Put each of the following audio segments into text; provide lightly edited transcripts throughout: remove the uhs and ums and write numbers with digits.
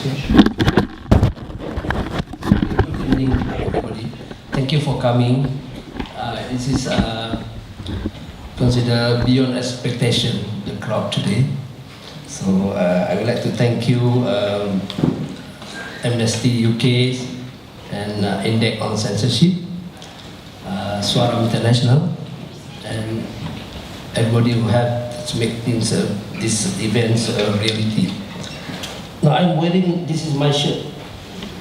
Good evening, everybody. Thank you for coming. This is considered beyond expectation, the crowd today. So I would like to thank you, Amnesty UK and Index on Censorship, Suara International, and everybody who helped to make things, these events a reality. Now I'm wearing, this is my shirt.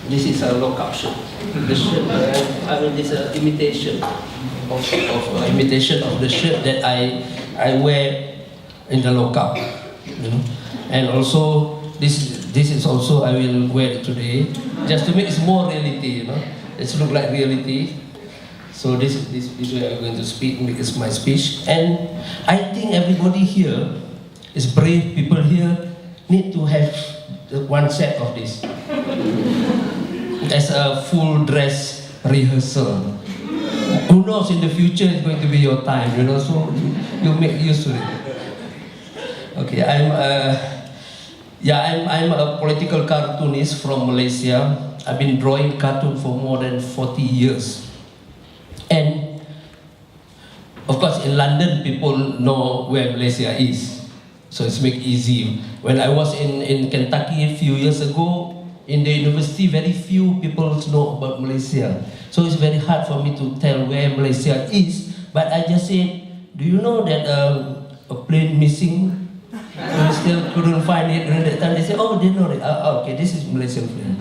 This is a lockup shirt. The shirt, I mean, this is an imitation of the shirt that I wear in the lockup. You know? And also, this is also I will wear it today, just to make it more reality. You know, it's look like reality. So this way I'm going to speak, make it my speech. And I think everybody here is brave. People here need to have one set of this as a full dress rehearsal. Who knows, in the future it's going to be your time, you know, so you make use of it. Okay, I'm a political cartoonist from Malaysia. I've been drawing cartoon for more than 40 years. And of course in London people know where Malaysia is. So it's make easy. When I was in Kentucky a few years ago, in the university, very few people know about Malaysia. So it's very hard for me to tell where Malaysia is. But I just said, do you know that a plane missing? We still couldn't find it. And that time they said, oh, they know it. Okay, this is Malaysian plane.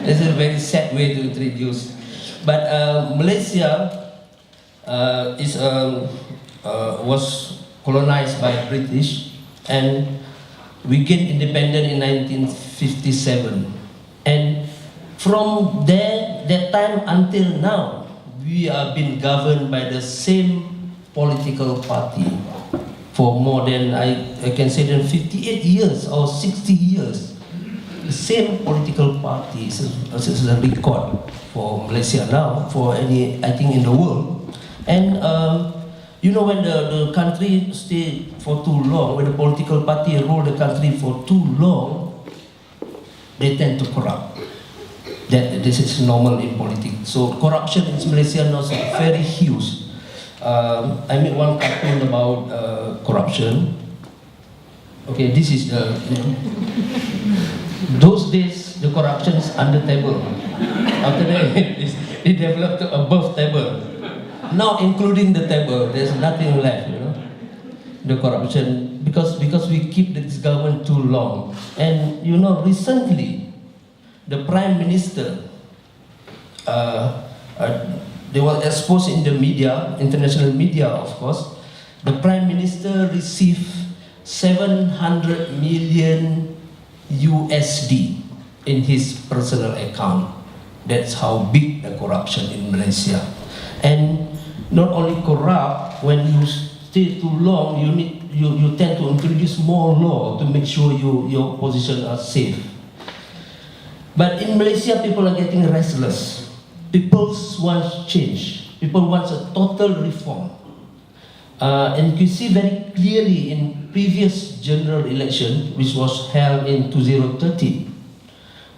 This is a very sad way to introduce. But Malaysia was colonized by British. And we gained independence in 1957. And from that time until now, we have been governed by the same political party for more than, I can say, than 58 years or 60 years. The same political party is a record for Malaysia now, for any, I think, in the world. And you know, when the country stay for too long, when the political party rule the country for too long, they tend to corrupt. This is normal in politics. So corruption in Malaysia is very huge. I made one cartoon about corruption. Okay, this is the... Those days, the corruption is under table. After that, it developed to above table. Now, including the table, there's nothing left, you know, the corruption, because we keep this government too long. And you know, recently, the Prime Minister, they were exposed in the media, international media, of course. The Prime Minister received 700 million USD in his personal account. That's how big the corruption in Malaysia. And not only corrupt, when you stay too long, you tend to introduce more law to make sure your position are safe. But in Malaysia, people are getting restless. People want change. People want a total reform. And you see very clearly in previous general election, which was held in 2013,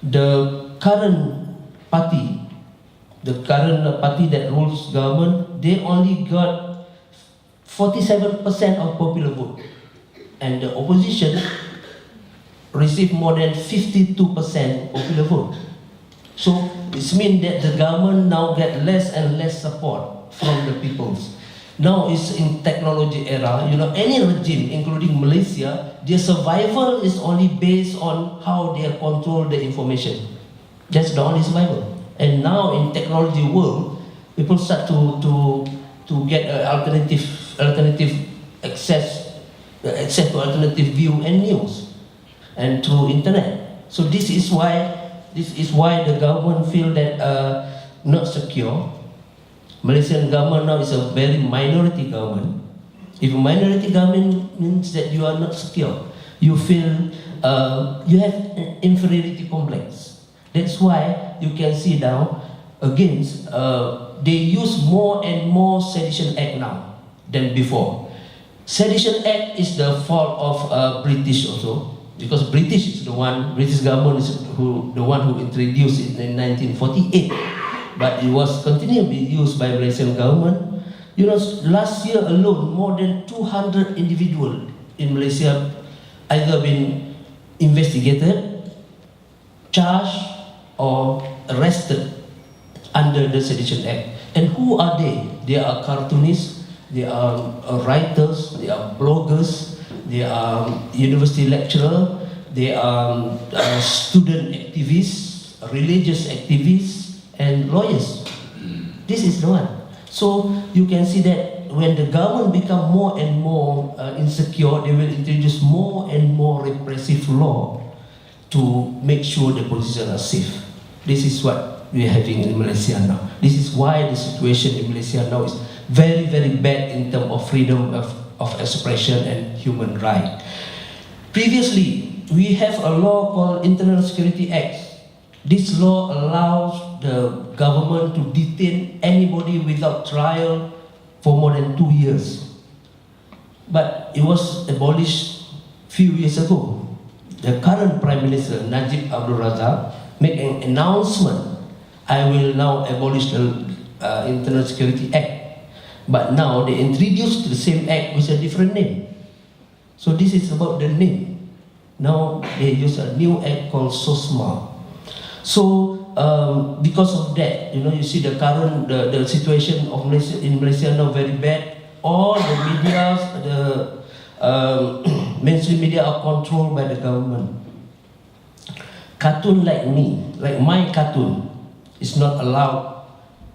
the current party that rules government, they only got 47% of popular vote. And the opposition received more than 52% popular vote. So it means that the government now get less and less support from the peoples. Now it's in technology era, you know, any regime, including Malaysia, their survival is only based on how they control the information. That's the only survival. And now in technology world, people start to get alternative access to alternative view and news, and through internet. So this is why the government feel that not secure. Malaysian government now is a very minority government. If a minority government means that you are not secure, you feel you have an inferiority complex. That's why you can see now, against, they use more and more Sedition Act now than before. Sedition Act is the fault of British also. because British government is the one who introduced it in 1948, but it was continually used by Malaysian government. You know, last year alone, more than 200 individuals in Malaysia either been investigated, charged, or arrested under the Sedition Act. And who are they? They are cartoonists, they are writers, they are bloggers, they are university lecturers, they are student activists, religious activists, and lawyers. This is the one. So you can see that when the government become more and more insecure, they will introduce more and more repressive law to make sure the politicians are safe. This is what we are having in Malaysia now. This is why the situation in Malaysia now is very, very bad in terms of freedom of expression and human rights. Previously, we have a law called Internal Security Act. This law allows the government to detain anybody without trial for more than 2 years. But it was abolished few years ago. The current Prime Minister, Najib Abdul Razak, made an announcement, I will now abolish the Internal Security Act. But now they introduced the same act with a different name. So this is about the name. Now they use a new act called SOSMA. So because of that, you know, you see the current the situation of Malaysia in Malaysia now very bad. All the media, mainstream media are controlled by the government. Cartoon like me, like my cartoon, is not allowed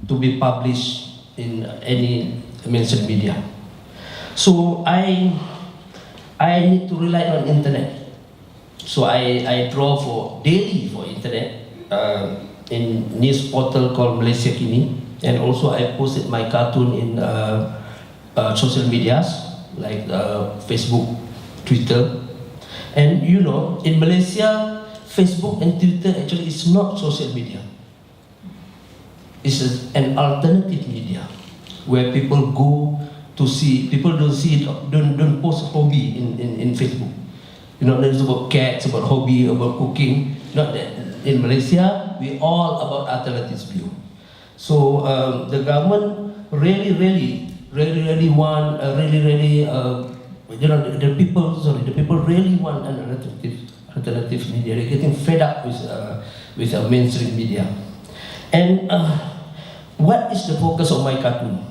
to be published in any mainstream media. So I need to rely on internet. So I draw daily for internet in news portal called Malaysia Kini, and also I posted my cartoon in social medias like Facebook, Twitter, and you know, in Malaysia, Facebook and Twitter actually is not social media. It's an alternative media where people go to see. People don't post hobby in Facebook. You know, it's about cats, about hobby, about cooking. Not that. In Malaysia, we all about alternative view. So the government really want, you know, the people really want an alternative media. They're getting fed up with mainstream media. And what is the focus of my cartoon?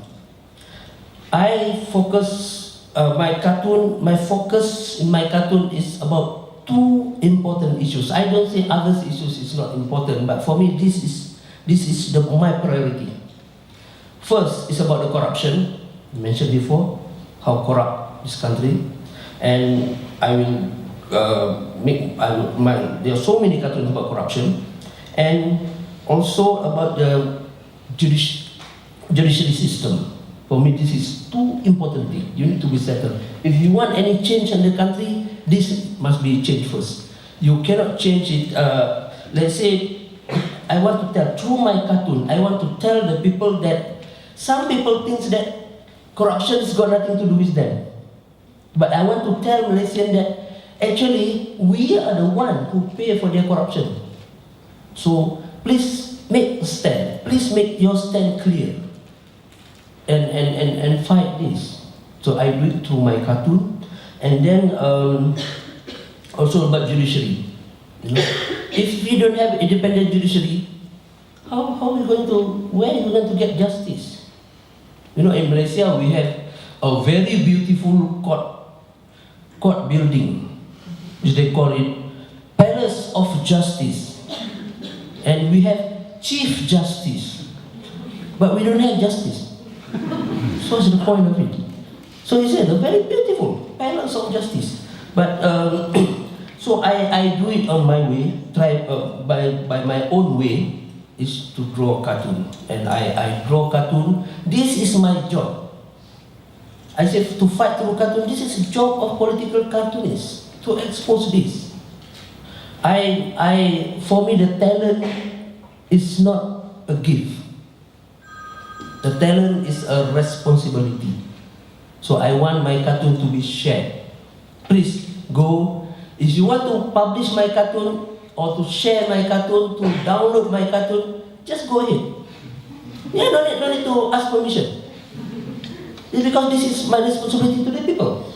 My focus in my cartoon is about two important issues. I don't say other issues is not important, but for me this is my priority. First is about the corruption. I mentioned before how corrupt this country, and I will there are so many cartoons about corruption, and also about the judiciary system. For me, this is two important things. You need to be settled. If you want any change in the country, this must be changed first. You cannot change it. Let's say, I want to tell through my cartoon. I want to tell the people that some people think that corruption has got nothing to do with them. But I want to tell Malaysians that actually we are the one who pay for their corruption. So please make a stand. Please make your stand clear. And fight this. So I do it through my cartoon, and then also about judiciary. You know, if we don't have independent judiciary, how are we going to? Where are we going to get justice? You know, in Malaysia we have a very beautiful court building, which they call it Palace of Justice, and we have Chief Justice, but we don't have justice. So what's the point of it? So he said, a very beautiful Palace of Justice. But so I do it on my way, by my own way, is to draw cartoon. And I draw cartoon. This is my job. I said to fight through cartoon, this is a job of political cartoonists, to expose this. For me, the talent is not a gift. The talent is a responsibility. So I want my cartoon to be shared. Please go If you want to publish my cartoon or to share my cartoon, to download my cartoon, just go ahead. Yeah, don't need to ask permission. It's because this is my responsibility to the people.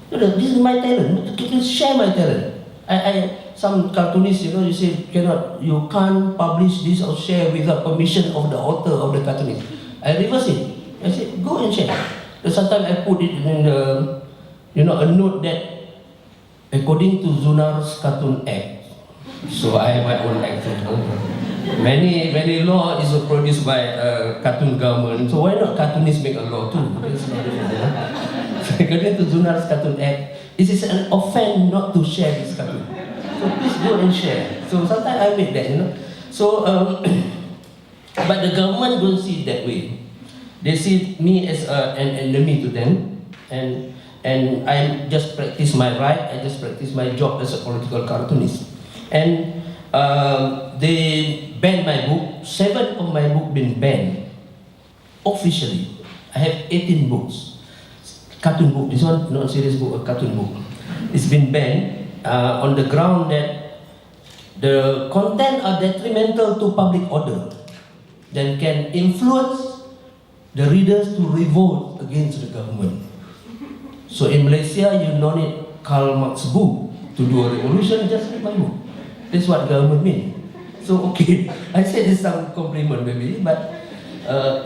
This is my talent. You can share my talent. Some cartoonists, you say you can't publish this or share without permission of the author of the cartoonist. I reverse it. I say go and share. But sometimes I put it in the, a note that according to Zunar's Cartoon Act. So I have my own act. Many law is produced by cartoon government. So why not cartoonists make a law too? It's not different. So according to Zunar's Cartoon Act, it is an offense not to share this cartoon. So please go and share. So sometimes I make that, So, but the government don't see it that way. They see me as an enemy to them, and I just practice my right. I just practice my job as a political cartoonist. And they banned my book. 7 of my book been banned officially. I have 18 books. Cartoon book. This one not serious book, a cartoon book. It's been banned. On the ground that the content are detrimental to public order, then can influence the readers to revolt against the government. So in Malaysia, you don't need Karl Marx's book to do a revolution, just read my book. That's what government means. So okay, I said it's some compliment maybe, but I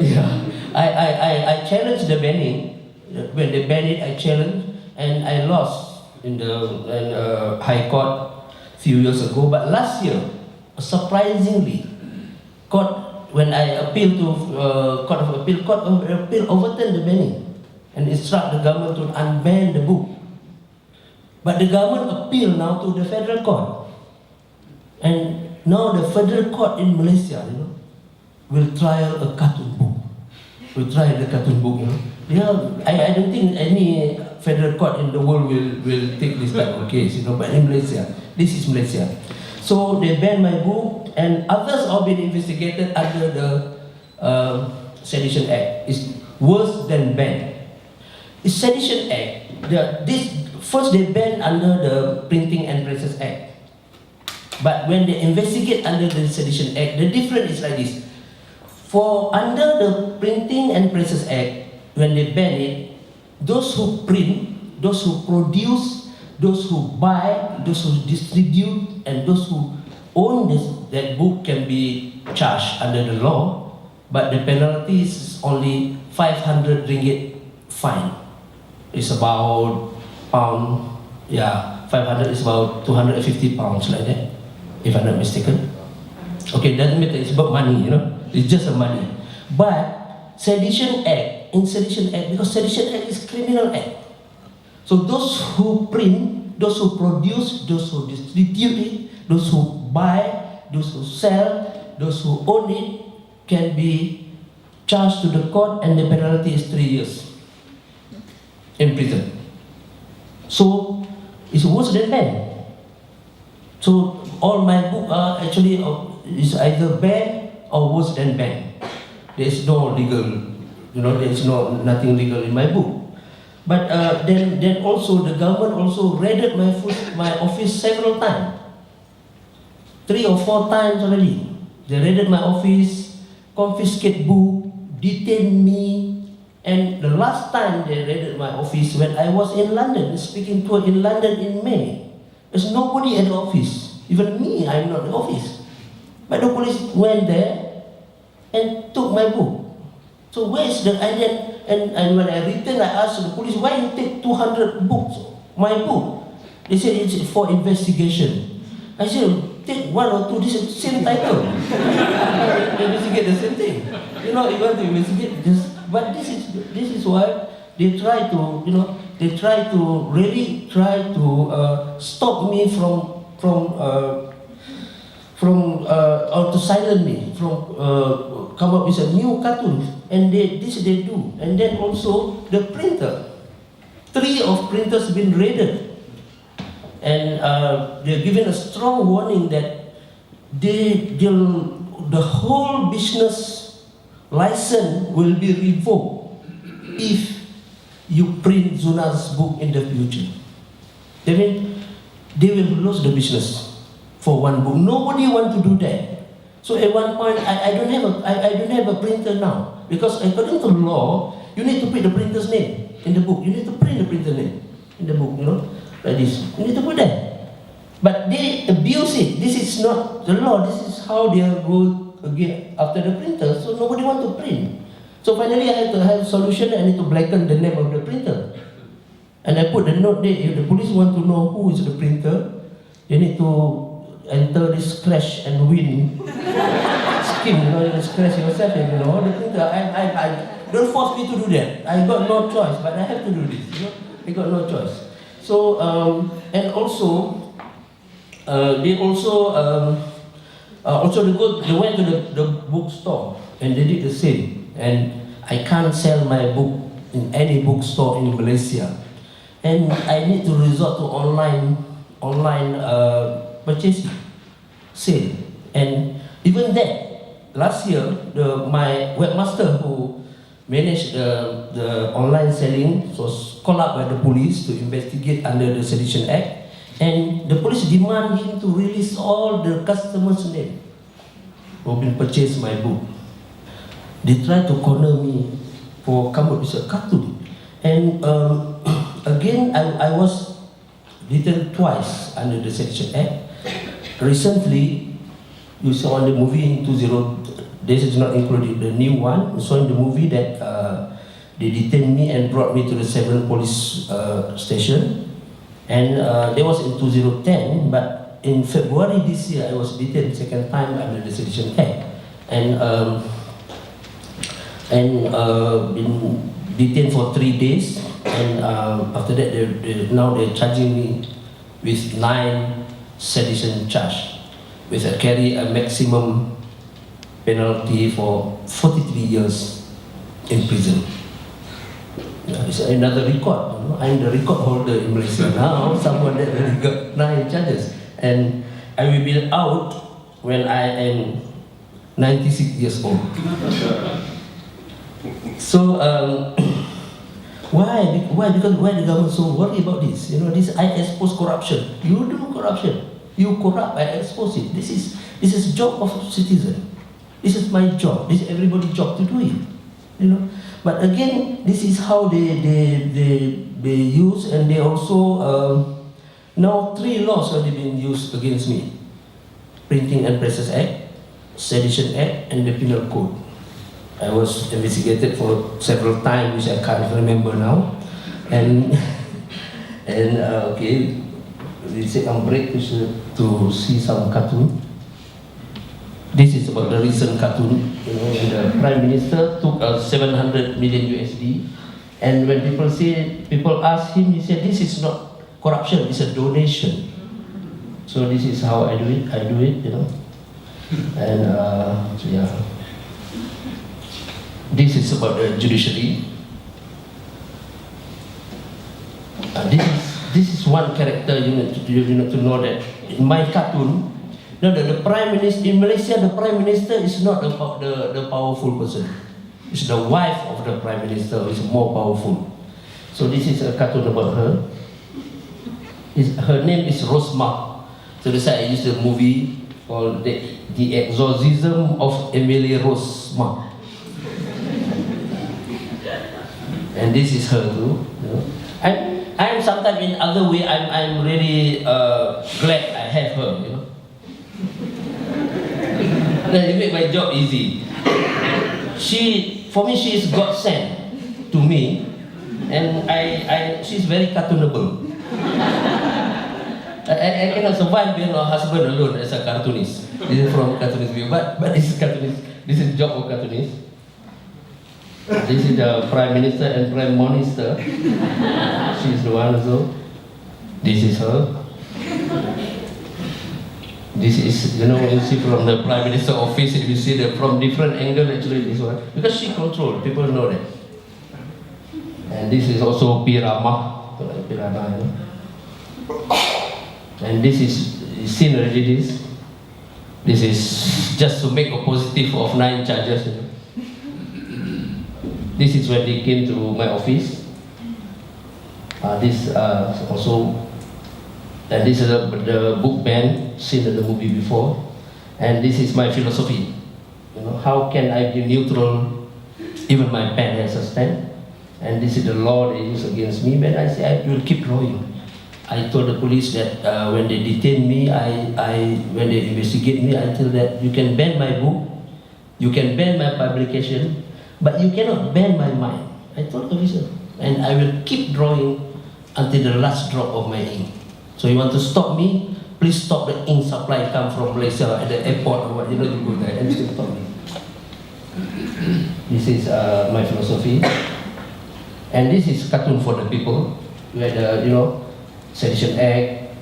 challenged the banning. When they banned it, I challenged, and I lost in the High Court a few years ago. But last year, surprisingly, when I appealed to Court of Appeal overturned the banning and instruct the government to unban the book. But the government appealed now to the federal court, and now the federal court in Malaysia, will trial a cartoon book. Will trial the cartoon book. I don't think any federal court in the world will take this type of case, but in Malaysia, this is Malaysia. So they banned my book, and others have been investigated under the Sedition Act. It's worse than banned. The Sedition Act, first they banned under the Printing and Presses Act. But when they investigate under the Sedition Act, the difference is like this. For under the Printing and Presses Act, when they ban it, those who print, those who produce, those who buy, those who distribute, and those who own that book can be charged under the law, but the penalty is only 500 ringgit fine. It's about £500 is about 250 pounds like that, if I'm not mistaken. Okay, doesn't matter, it's about money, it's just a money. But Sedition Act, because Sedition Act is criminal act. So those who print, those who produce, those who distribute it, those who buy, those who sell, those who own it, can be charged to the court, and the penalty is 3 years in prison. So it's worse than ban. So all my book are actually is either banned or worse than banned. There is no legal, there is nothing legal in my book. But then also the government also raided my office several times, 3 or 4 times already. They raided my office, confiscate book, detain me, and the last time they raided my office when I was in London, speaking tour in London in May. There's nobody at the office, even me, I'm not in the office. But the police went there and took my book. So where is the idea? And when I returned, I asked the police, why you take 200 books, my book? They said it's for investigation. I said, take 1 or 2, this is the same title. Investigate the same thing. You want to investigate this, but this is why they try to, really try to stop me or to silence me from come up with a new cartoon, and they do. And then also the printer, 3 of printers been raided, and they're given a strong warning that the whole business license will be revoked if you print Zunar's book in the future. I mean, they will lose the business for one book. Nobody want to do that. So at one point, I don't have a printer now, because according to law, you need to put the printer's name in the book. You need to print the printer's name in the book, like this. You need to put that. But they abuse it. This is not the law. This is how they go again after the printer. So nobody want to print. So finally, I had to have a solution. I need to blacken the name of the printer. And I put the note there. If the police want to know who is the printer, they need to enter this crash and win scheme. You just crash yourself and the printer. I don't force me to do that. I got no choice, but I have to do this. I got no choice. So and also they went to the bookstore and they did the same. And I can't sell my book in any bookstore in Malaysia, and I need to resort to online purchasing, sale. And even that, last year, my webmaster who managed the online selling was called up by the police to investigate under the Sedition Act, and the police demand him to release all the customers' name who have been purchased my book. They tried to corner me for come up with a cartoon, and again I was detained twice under the Sedition Act. Recently, you saw in the movie in 20, this is not included, the new one, you saw in the movie that they detained me and brought me to the 7 police station, and that was in 2010, but in February this year I was detained second time under the Sedition Act, and been detained for 3 days, and after that now they're charging me with 9 sedition charge, with carry a maximum penalty for 43 years in prison. It's another record. I'm the record holder in Malaysia now. Someone that already got 9 charges, and I will be out when I am 96 years old. So why the government so worried about this? This I expose corruption. You do corruption. You corrupt. I expose it. This is job of citizen. This is my job. This is everybody's job to do it. But again, this is how they use, and they also now 3 laws have been used against me: Printing and Presses Act, Sedition Act, and the Penal Code. I was investigated for several times, which I can't remember now. And okay, we take a break to see some cartoon. This is about the recent cartoon. When the Prime Minister took 700 million USD, and when people ask him, he said, "This is not corruption; it's a donation." So this is how I do it. And yeah. This is about the judiciary. This is one character you need to know that in my cartoon. The Prime Minister in Malaysia, the Prime Minister is not the powerful person. It's the wife of the Prime Minister who is more powerful. So this is a cartoon about her. Her name is Rosma. So that's why I used the movie called The Exorcism of Emily Rosma. And this is her too. I'm sometimes in other way. I'm really glad I have her. That it make my job easy. For me, she is God sent to me, and she's very cartoonable. I cannot survive being a husband alone as a cartoonist. This is from cartoonist view, but this is cartoonist. This is job of cartoonist. This is the Prime Minister and Prime Minister. She's the one also. This is her. This is, when you see from the Prime Minister office, if you see from different angle, actually this one. Because she controls, people know that. And this is also Pirama. And this is, you've seen already this. This is just to make a positive of 9 charges. This is when they came to my office. This also And this is the book band seen in the movie before. And this is my philosophy. You know, how can I be neutral? Even my pen has a stand. And this is the law they use against me. But I say I will keep drawing. I told the police that when they detain me, when they investigate me, I tell that you can ban my book, you can ban my publication, but you cannot ban my mind. I told the officer, and I will keep drawing until the last drop of my ink. So you want to stop me? Please stop the ink supply come from Malaysia at the airport or what, you know, you go there and still stop me. This is my philosophy, and this is cartoon for the people. We had Sedition Act,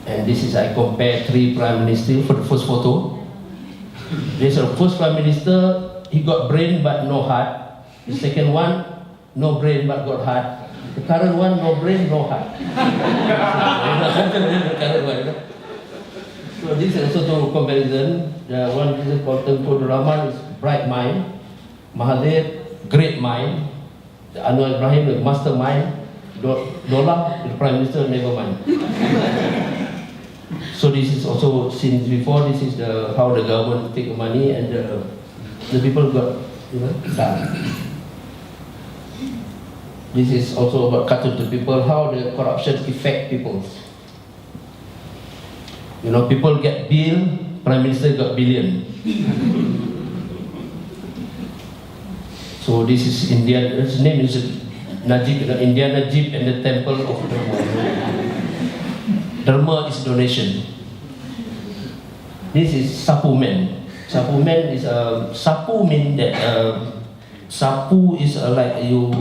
and this is I compare 3 prime ministers for the first photo. This is the first prime minister, he got brain but no heart. The second one, no brain but got heart. The current one, no brain, no heart. The current one. So this is also to comparison. The one is called Tengku Rahman is bright mind, Mahathir, great mind, the Anwar Ibrahim, the mastermind, Dola, the Prime Minister, never mind. So this is also seen before. This is how the government take the money and the people got done. This is also about cartoon to people, how the corruption affect people. You know, people get bill, Prime Minister got billion. So this is India. His name is Najib, India Najib and the Temple of Dharma. Dharma is donation. This is Sapu Man. Sapu Man is Sapu mean that Sapu is like you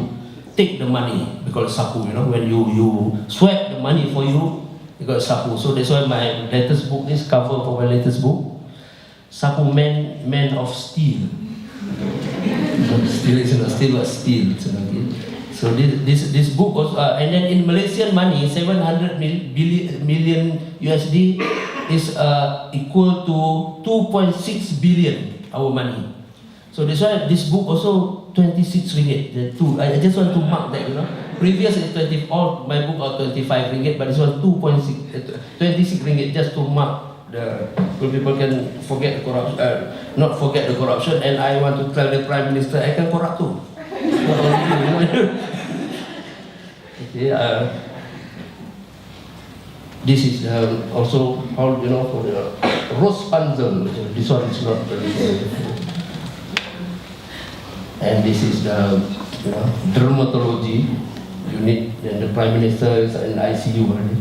take the money because Sapu, you know, when you swipe the money for you, you got Sapu. So that's why my latest book, this cover for my latest book, Sapu Man, Man of Steel. Steel is not steel, but steel. So this book also, and then in Malaysian money, 700 million USD is equal to 2.6 billion our money. So that's why this book also 26 ringgit. The two, I just want to mark that, you know. Previous is 20, all my book are 25 ringgit, but this one 26 ringgit just to mark so people can forget the corruption, not forget the corruption. And I want to tell the Prime Minister I can corrupt too. Not only you. Okay, this is also how, you know, for the rose panzel. This one is not very. And this is the dermatology unit. Then the Prime Minister is in ICU already.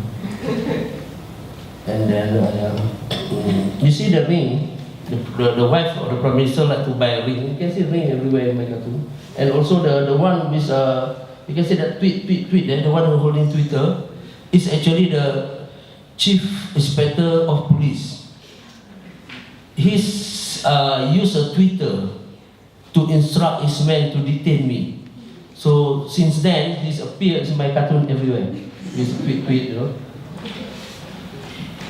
And then you see the ring. The wife of the Prime Minister like to buy a ring. You can see ring everywhere in my cartoon. And also the one with you can see that tweet there. The one who holding Twitter is actually the Chief Inspector of Police. He's used a Twitter to instruct his men to detain me. So since then, this appears in my cartoon everywhere. This tweet, you know.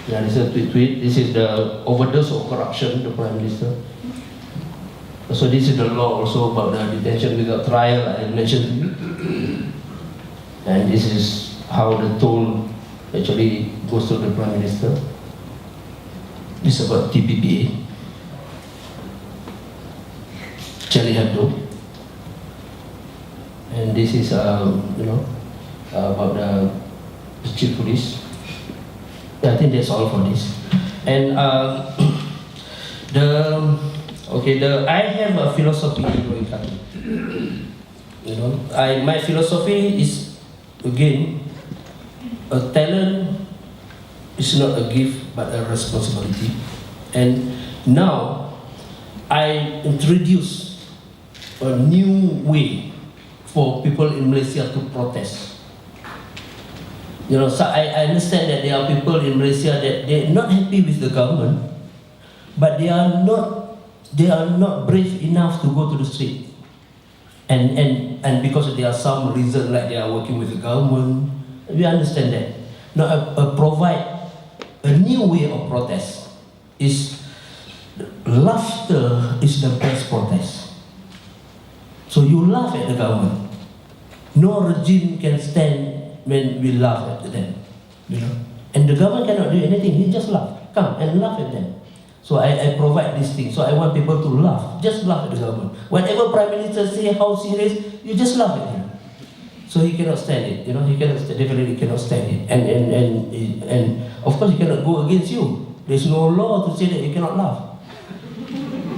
Yeah, this is a tweet. This is the overdose of corruption, the Prime Minister. So this is the law also about the detention without trial, I mentioned. And this is how the toll actually goes to the Prime Minister. This is about TPPA. Charlie Hebdo. And this is, about the Chief Police. Yeah, I think that's all for this. And I have a philosophy in cartoon. You know, my philosophy is, again, a talent is not a gift but a responsibility. And now I introduce a new way for people in Malaysia to protest. You know, so I understand that there are people in Malaysia that they're not happy with the government, but they are not brave enough to go to the street. And because there are some reason like they are working with the government, we understand that. Now, provide a new way of protest. Laughter is the best protest. So you laugh at the government. No regime can stand when we laugh at them, you know. And the government cannot do anything, he just laugh, come and laugh at them. So I provide this thing, so I want people to laugh, just laugh at the government. Whatever Prime Minister say, how serious, you just laugh at him. So he cannot stand it, you know, he definitely cannot stand it. And of course he cannot go against you. There's no law to say that you cannot laugh.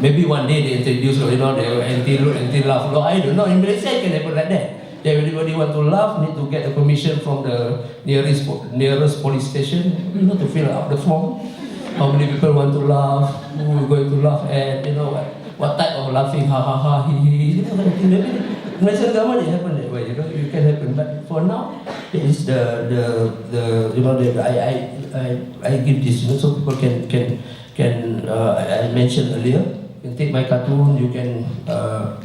Maybe one day they introduce, you know, the anti-laugh law. I don't know. In Malaysia, it can happen like that. Everybody want to laugh, need to get a permission from the nearest police station, you know, to fill up the form. How many people want to laugh? Who are going to laugh at? You know what type of laughing? Ha ha ha, he he. You know, in Malaysian government, it happen that way. You know, it can happen. But for now, it is the you know I give this, you know, so people can I mentioned earlier. You can take my cartoon, you can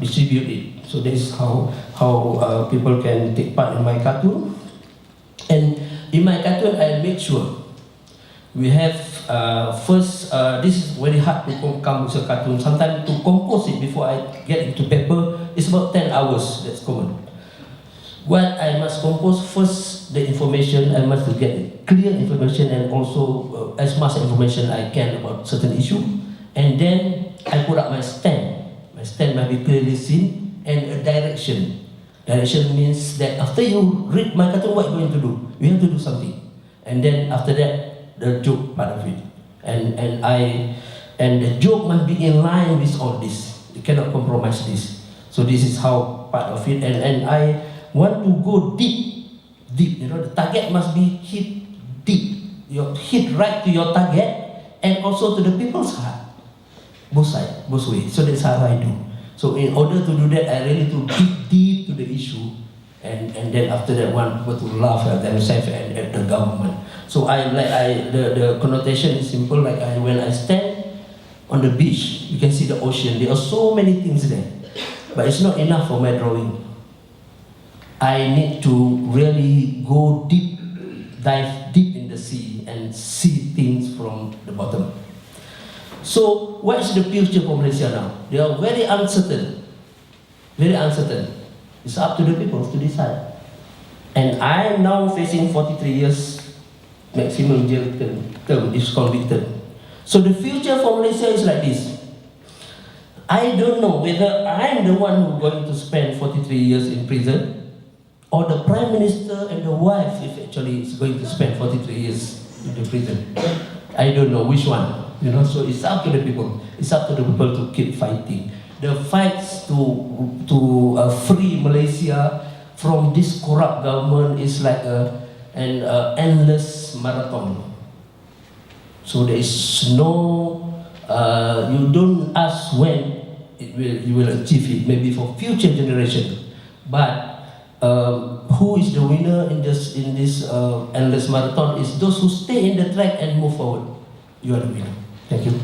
distribute it. So that is how people can take part in my cartoon. And in my cartoon, I make sure we have first. This is very hard to come with a cartoon. Sometimes to compose it before I get into paper, it's about 10 hours. That's common. What I must compose first, the information. I must get clear information and also as much information I can about certain issue, and then I put up my stand. My stand must be clearly seen, and a direction. Direction means that after you read my cartoon, what you're going to do? You have to do something. And then after that, the joke part of it. And the joke must be in line with all this. You cannot compromise this. So this is how part of it. And I want to go deep. You know, the target must be hit deep. You hit right to your target and also to the people's heart. Both sides, both ways. So that's how I do. So in order to do that, I really to dig deep to the issue, and then after that, want people to laugh at themselves and at the government. So the connotation is simple. Like when I stand on the beach, you can see the ocean. There are so many things there, but it's not enough for my drawing. I need to really go deep, dive deep in the sea and see things from the bottom. So, what is the future for Malaysia now? They are very uncertain. Very uncertain. It's up to the people to decide. And I am now facing 43 years maximum jail term if convicted. So the future for Malaysia is like this. I don't know whether I am the one who is going to spend 43 years in prison, or the Prime Minister and the wife if actually is going to spend 43 years in the prison. I don't know which one. You know, so it's up to the people. It's up to the people to keep fighting. The fights to free Malaysia from this corrupt government is like an endless marathon. So there is no, you don't ask when you will achieve it. Maybe for future generation. But who is the winner in this endless marathon is those who stay in the track and move forward. You are the winner. Thank you.